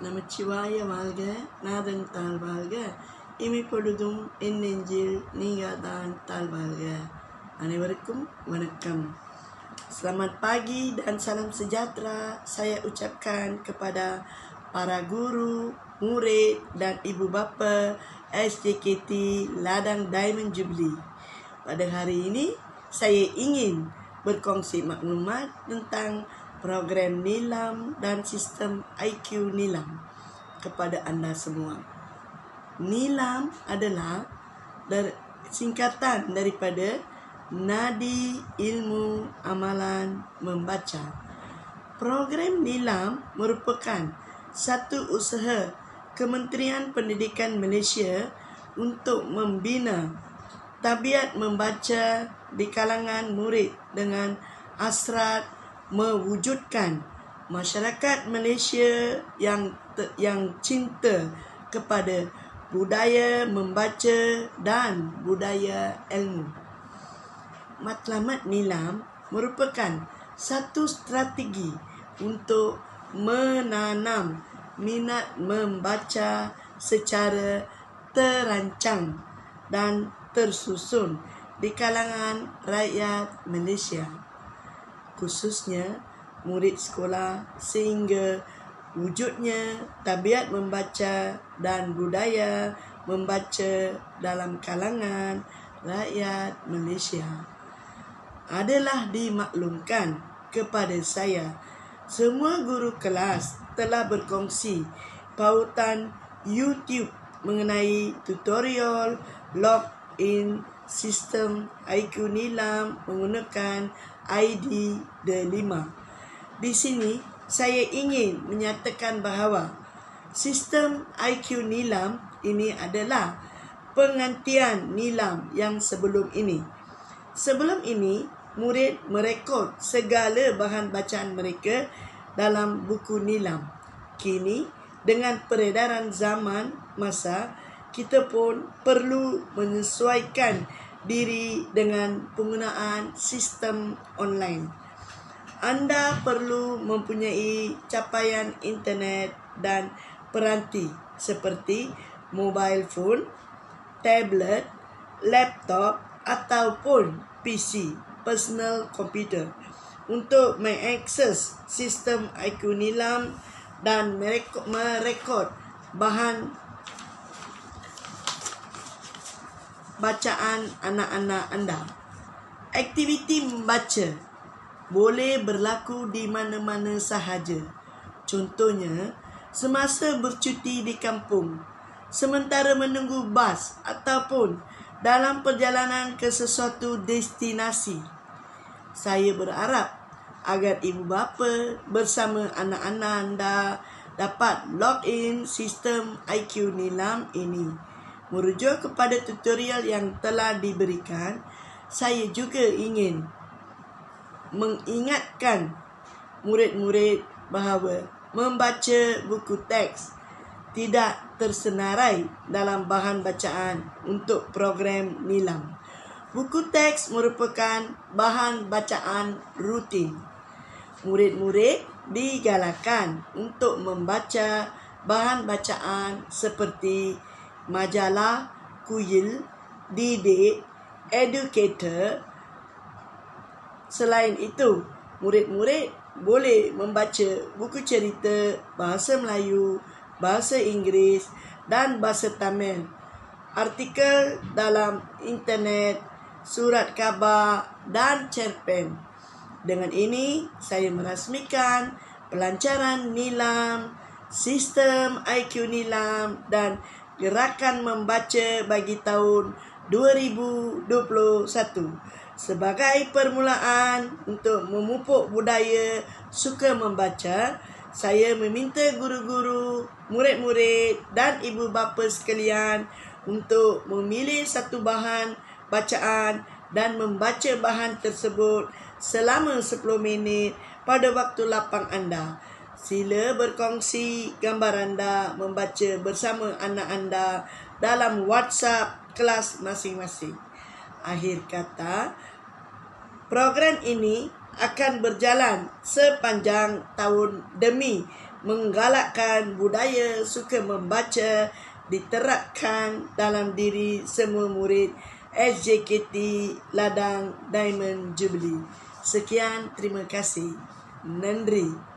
நமச்சிவாய வாழ்க, நாதன் தாழ் வாழ்க, இமைப்பொழுதும் என் நெஞ்சில் நீங்காதான் தாழ் வாழ்க. Anewarkum வணக்கம். Selamat pagi dan salam sejahtera saya ucapkan kepada para guru, murid dan ibu bapa SJKT Ladang Diamond Jubilee. Pada hari ini saya ingin berkongsi maklumat tentang program Nilam dan sistem IQ Nilam kepada anda semua. Nilam adalah singkatan daripada Nadi Ilmu Amalan Membaca. Program Nilam merupakan satu usaha Kementerian Pendidikan Malaysia untuk membina tabiat membaca di kalangan murid dengan hasrat mewujudkan masyarakat Malaysia yang cinta kepada budaya membaca dan budaya ilmu. Matlamat Nilam merupakan satu strategi untuk menanam minat membaca secara terancang dan tersusun di kalangan rakyat Malaysia, khususnya murid sekolah, sehingga wujudnya tabiat membaca dan budaya membaca dalam kalangan rakyat Malaysia. Adalah dimaklumkan kepada saya, semua guru kelas telah berkongsi pautan YouTube mengenai tutorial login sistem IQ Nilam menggunakan ID D5. Di sini saya ingin menyatakan bahawa sistem IQ Nilam ini adalah penggantian Nilam yang sebelum ini. Sebelum ini, murid merekod segala bahan bacaan mereka dalam buku Nilam. Kini, dengan peredaran zaman masa, kita pun perlu menyesuaikan diri dengan penggunaan sistem online. Anda perlu mempunyai capaian internet dan peranti seperti mobile phone, tablet, laptop ataupun PC, personal computer, untuk mengakses sistem IQ Nilam dan merekod bahan bacaan anak-anak anda. Aktiviti membaca boleh berlaku di mana-mana sahaja. Contohnya, semasa bercuti di kampung, sementara menunggu bas ataupun dalam perjalanan ke sesuatu destinasi. Saya berharap agar ibu bapa bersama anak-anak anda dapat login sistem IQ Nilam ini. Merujuk kepada tutorial yang telah diberikan, saya juga ingin mengingatkan murid-murid bahawa membaca buku teks tidak tersenarai dalam bahan bacaan untuk program Nilam. Buku teks merupakan bahan bacaan rutin. Murid-murid digalakkan untuk membaca bahan bacaan seperti majalah, kuil, didik, educator. Selain itu, murid-murid boleh membaca buku cerita bahasa Melayu, bahasa Inggeris dan bahasa Tamil, artikel dalam internet, surat khabar dan cerpen. Dengan ini, saya merasmikan pelancaran Nilam, sistem IQ Nilam dan gerakan membaca bagi tahun 2021 sebagai permulaan untuk memupuk budaya suka membaca. Saya meminta guru-guru, murid-murid dan ibu bapa sekalian untuk memilih satu bahan bacaan dan membaca bahan tersebut selama 10 minit pada waktu lapang anda. Sila berkongsi gambar anda membaca bersama anak anda dalam WhatsApp kelas masing-masing. Akhir kata, program ini akan berjalan sepanjang tahun demi menggalakkan budaya suka membaca diterapkan dalam diri semua murid SJKT Ladang Diamond Jubilee. Sekian, terima kasih. Nandri.